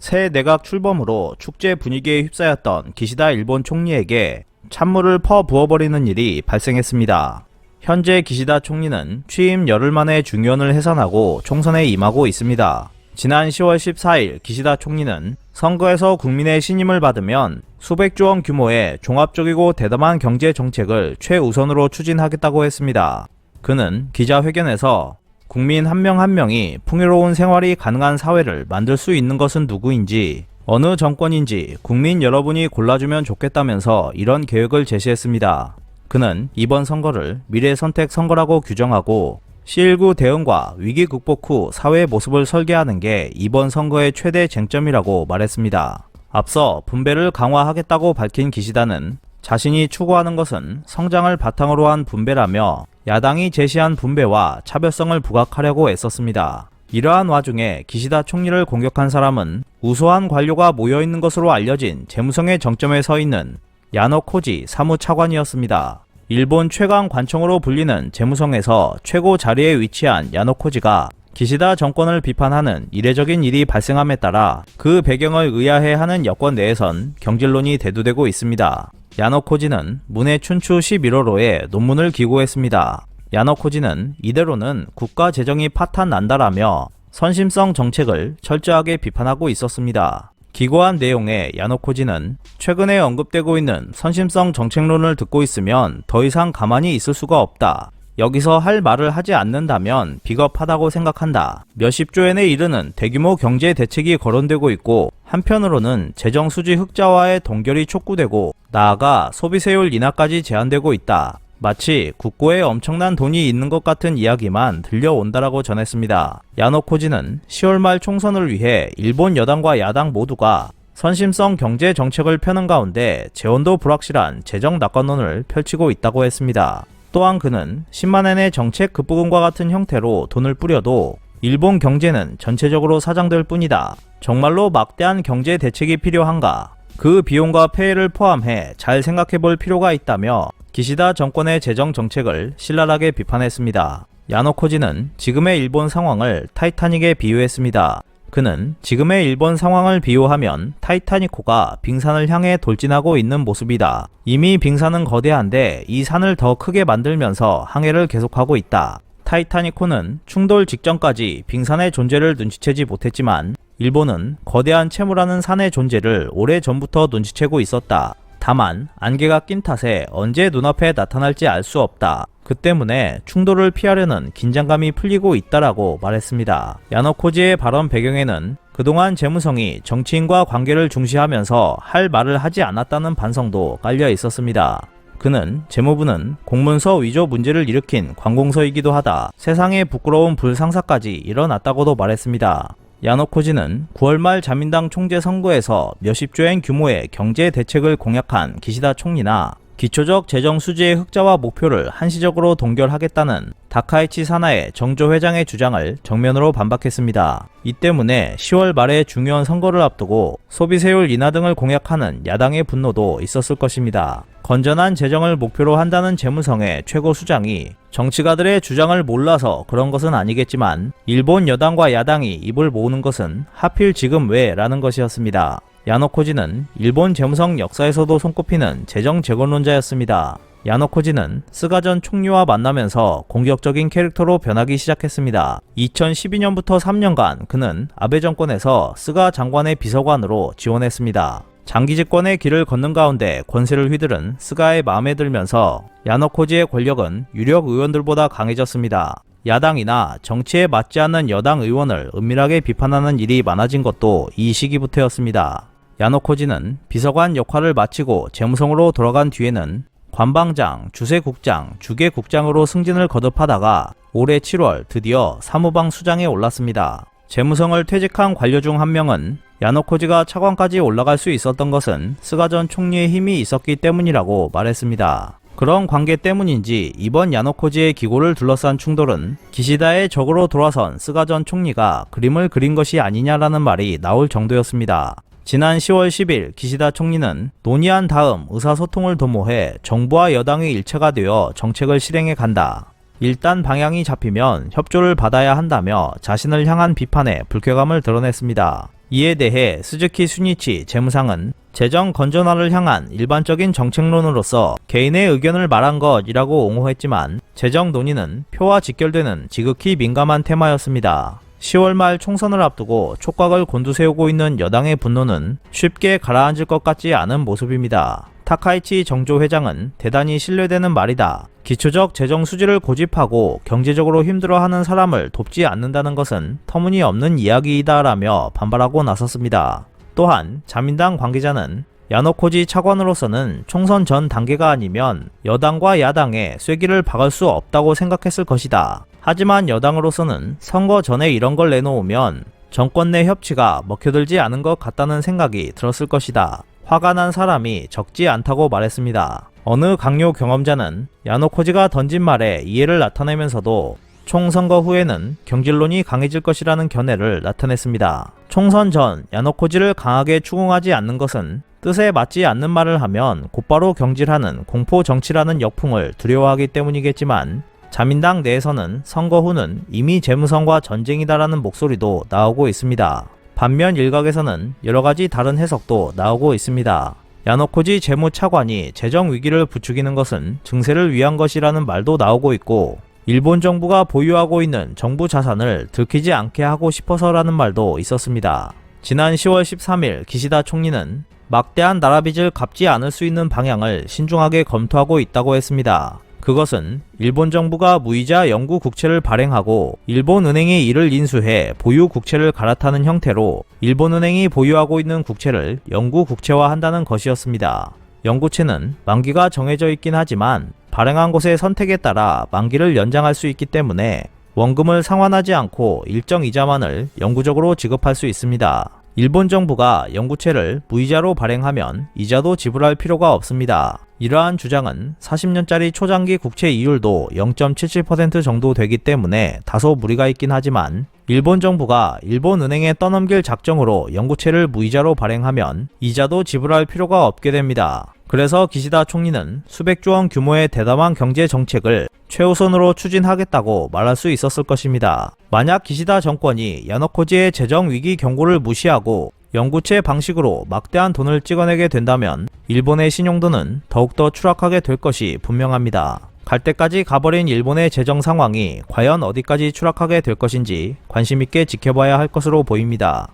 새 내각 출범으로 축제 분위기에 휩싸였던 기시다 일본 총리에게 찬물을 퍼부어버리는 일이 발생했습니다. 현재 기시다 총리는 취임 열흘 만에 중의원을 해산하고 총선에 임하고 있습니다. 지난 10월 14일 기시다 총리는 선거에서 국민의 신임을 받으면 수백조 원 규모의 종합적이고 대담한 경제 정책을 최우선으로 추진하겠다고 했습니다. 그는 기자회견에서 국민 한 명 한 명이 풍요로운 생활이 가능한 사회를 만들 수 있는 것은 누구인지, 어느 정권인지 국민 여러분이 골라주면 좋겠다면서 이런 계획을 제시했습니다. 그는 이번 선거를 미래선택 선거라고 규정하고 C19 대응과 위기 극복 후 사회의 모습을 설계하는 게 이번 선거의 최대 쟁점이라고 말했습니다. 앞서 분배를 강화하겠다고 밝힌 기시다는 자신이 추구하는 것은 성장을 바탕으로 한 분배라며 야당이 제시한 분배와 차별성을 부각하려고 애썼습니다. 이러한 와중에 기시다 총리를 공격한 사람은 우수한 관료가 모여있는 것으로 알려진 재무성의 정점에 서 있는 야노 코지 사무차관이었습니다. 일본 최강 관청으로 불리는 재무성에서 최고 자리에 위치한 야노 코지가 기시다 정권을 비판하는 이례적인 일이 발생함에 따라 그 배경을 의아해하는 여권 내에선 경질론이 대두되고 있습니다. 야노 코지는 문해 춘추 11호로에 논문을 기고했습니다. 야노 코지는 이대로는 국가 재정이 파탄난다라며 선심성 정책을 철저하게 비판하고 있었습니다. 기고한 내용의 야노 코지는 최근에 언급되고 있는 선심성 정책론을 듣고 있으면 더 이상 가만히 있을 수가 없다. 여기서 할 말을 하지 않는다면 비겁하다고 생각한다. 몇십 조엔에 이르는 대규모 경제 대책이 거론되고 있고 한편으로는 재정 수지 흑자화의 동결이 촉구되고 나아가 소비세율 인하까지 제한되고 있다. 마치 국고에 엄청난 돈이 있는 것 같은 이야기만 들려온다라고 전했습니다. 야노 코지는 10월 말 총선을 위해 일본 여당과 야당 모두가 선심성 경제 정책을 펴는 가운데 재원도 불확실한 재정 낙관론을 펼치고 있다고 했습니다. 또한 그는 10만엔의 정책 급부금과 같은 형태로 돈을 뿌려도 일본 경제는 전체적으로 사장될 뿐이다. 정말로 막대한 경제 대책이 필요한가? 그 비용과 폐해를 포함해 잘 생각해 볼 필요가 있다며 기시다 정권의 재정 정책을 신랄하게 비판했습니다. 야노 코지는 지금의 일본 상황을 타이타닉에 비유했습니다. 그는 지금의 일본 상황을 비유하면 타이타닉호가 빙산을 향해 돌진하고 있는 모습이다. 이미 빙산은 거대한데 이 산을 더 크게 만들면서 항해를 계속하고 있다. 타이타닉호는 충돌 직전까지 빙산의 존재를 눈치채지 못했지만 일본은 거대한 채무라는 산의 존재를 오래전부터 눈치채고 있었다. 다만 안개가 낀 탓에 언제 눈앞에 나타날지 알 수 없다. 그 때문에 충돌을 피하려는 긴장감이 풀리고 있다라고 말했습니다. 야노 코지의 발언 배경에는 그동안 재무성이 정치인과 관계를 중시하면서 할 말을 하지 않았다는 반성도 깔려 있었습니다. 그는 재무부는 공문서 위조 문제를 일으킨 관공서이기도 하다. 세상에 부끄러운 불상사까지 일어났다고도 말했습니다. 야노 코지는 9월 말 자민당 총재 선거에서 몇십조엔 규모의 경제 대책을 공약한 기시다 총리나 기초적 재정 수지의 흑자화 목표를 한시적으로 동결하겠다는 다카이치 사나의 정조 회장의 주장을 정면으로 반박했습니다. 이 때문에 10월 말에 중요한 선거를 앞두고 소비세율 인하 등을 공약하는 야당의 분노도 있었을 것입니다. 건전한 재정을 목표로 한다는 재무성의 최고 수장이 정치가들의 주장을 몰라서 그런 것은 아니겠지만 일본 여당과 야당이 입을 모으는 것은 하필 지금 왜? 라는 것이었습니다. 야노 코지는 일본 재무성 역사에서도 손꼽히는 재정 재건론자였습니다. 야노 코지는 스가 전 총리와 만나면서 공격적인 캐릭터로 변하기 시작했습니다. 2012년부터 3년간 그는 아베 정권에서 스가 장관의 비서관으로 지원했습니다. 장기 집권의 길을 걷는 가운데 권세를 휘두른 스가의 마음에 들면서 야노 코지의 권력은 유력 의원들보다 강해졌습니다. 야당이나 정치에 맞지 않는 여당 의원을 은밀하게 비판하는 일이 많아진 것도 이 시기부터였습니다. 야노 코지는 비서관 역할을 마치고 재무성으로 돌아간 뒤에는 관방장, 주세국장, 주계국장으로 승진을 거듭하다가 올해 7월 드디어 사무방 수장에 올랐습니다. 재무성을 퇴직한 관료 중 한 명은 야노 코지가 차관까지 올라갈 수 있었던 것은 스가 전 총리의 힘이 있었기 때문이라고 말했습니다. 그런 관계 때문인지 이번 야노 코지의 기고를 둘러싼 충돌은 기시다의 적으로 돌아선 스가 전 총리가 그림을 그린 것이 아니냐라는 말이 나올 정도였습니다. 지난 10월 10일 기시다 총리는 논의한 다음 의사소통을 도모해 정부와 여당의 일체가 되어 정책을 실행해 간다. 일단 방향이 잡히면 협조를 받아야 한다며 자신을 향한 비판에 불쾌감을 드러냈습니다. 이에 대해 스즈키 수니치 재무상은 재정 건전화를 향한 일반적인 정책론으로서 개인의 의견을 말한 것이라고 옹호했지만 재정 논의는 표와 직결되는 지극히 민감한 테마였습니다. 10월 말 총선을 앞두고 촉각을 곤두세우고 있는 여당의 분노는 쉽게 가라앉을 것 같지 않은 모습입니다. 타카이치 정조 회장은 대단히 신뢰되는 말이다. 기초적 재정 수지를 고집하고 경제적으로 힘들어하는 사람을 돕지 않는다는 것은 터무니없는 이야기이다 라며 반발하고 나섰습니다. 또한 자민당 관계자는 야노코지 차관으로서는 총선 전 단계가 아니면 여당과 야당에 쐐기를 박을 수 없다고 생각했을 것이다. 하지만 여당으로서는 선거 전에 이런 걸 내놓으면 정권 내 협치가 먹혀들지 않은 것 같다는 생각이 들었을 것이다. 화가 난 사람이 적지 않다고 말했습니다. 어느 강요 경험자는 야노코지가 던진 말에 이해를 나타내면서도 총선거 후에는 경질론이 강해질 것이라는 견해를 나타냈습니다. 총선 전 야노코지를 강하게 추궁하지 않는 것은 뜻에 맞지 않는 말을 하면 곧바로 경질하는 공포 정치라는 역풍을 두려워하기 때문이겠지만 자민당 내에서는 선거 후는 이미 재무선과 전쟁이다라는 목소리도 나오고 있습니다. 반면 일각에서는 여러가지 다른 해석도 나오고 있습니다. 야노코지 재무차관이 재정 위기를 부추기는 것은 증세를 위한 것이라는 말도 나오고 있고 일본 정부가 보유하고 있는 정부 자산을 들키지 않게 하고 싶어서라는 말도 있었습니다. 지난 10월 13일 기시다 총리는 막대한 나라 빚을 갚지 않을 수 있는 방향을 신중하게 검토하고 있다고 했습니다. 그것은 일본 정부가 무이자 영구 국채를 발행하고 일본은행이 이를 인수해 보유 국채를 갈아타는 형태로 일본은행이 보유하고 있는 국채를 영구 국채화한다는 것이었습니다. 영구채는 만기가 정해져 있긴 하지만 발행한 곳의 선택에 따라 만기를 연장할 수 있기 때문에 원금을 상환하지 않고 일정 이자만을 영구적으로 지급할 수 있습니다. 일본 정부가 영구채를 무이자로 발행하면 이자도 지불할 필요가 없습니다. 이러한 주장은 40년짜리 초장기 국채 이율도 0.77% 정도 되기 때문에 다소 무리가 있긴 하지만 일본 정부가 일본은행에 떠넘길 작정으로 영구채를 무이자로 발행하면 이자도 지불할 필요가 없게 됩니다. 그래서 기시다 총리는 수백조 원 규모의 대담한 경제 정책을 최우선으로 추진하겠다고 말할 수 있었을 것입니다. 만약 기시다 정권이 야노코지의 재정 위기 경고를 무시하고 영구채 방식으로 막대한 돈을 찍어내게 된다면 일본의 신용도는 더욱더 추락하게 될 것이 분명합니다. 갈 때까지 가버린 일본의 재정 상황이 과연 어디까지 추락하게 될 것인지 관심있게 지켜봐야 할 것으로 보입니다.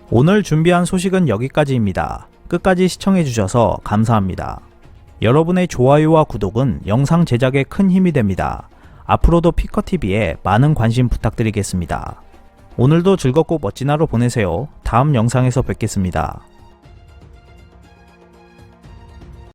오늘 준비한 소식은 여기까지입니다. 끝까지 시청해주셔서 감사합니다. 여러분의 좋아요와 구독은 영상 제작에 큰 힘이 됩니다. 앞으로도 피커TV에 많은 관심 부탁드리겠습니다. 오늘도 즐겁고 멋진 하루 보내세요. 다음 영상에서 뵙겠습니다.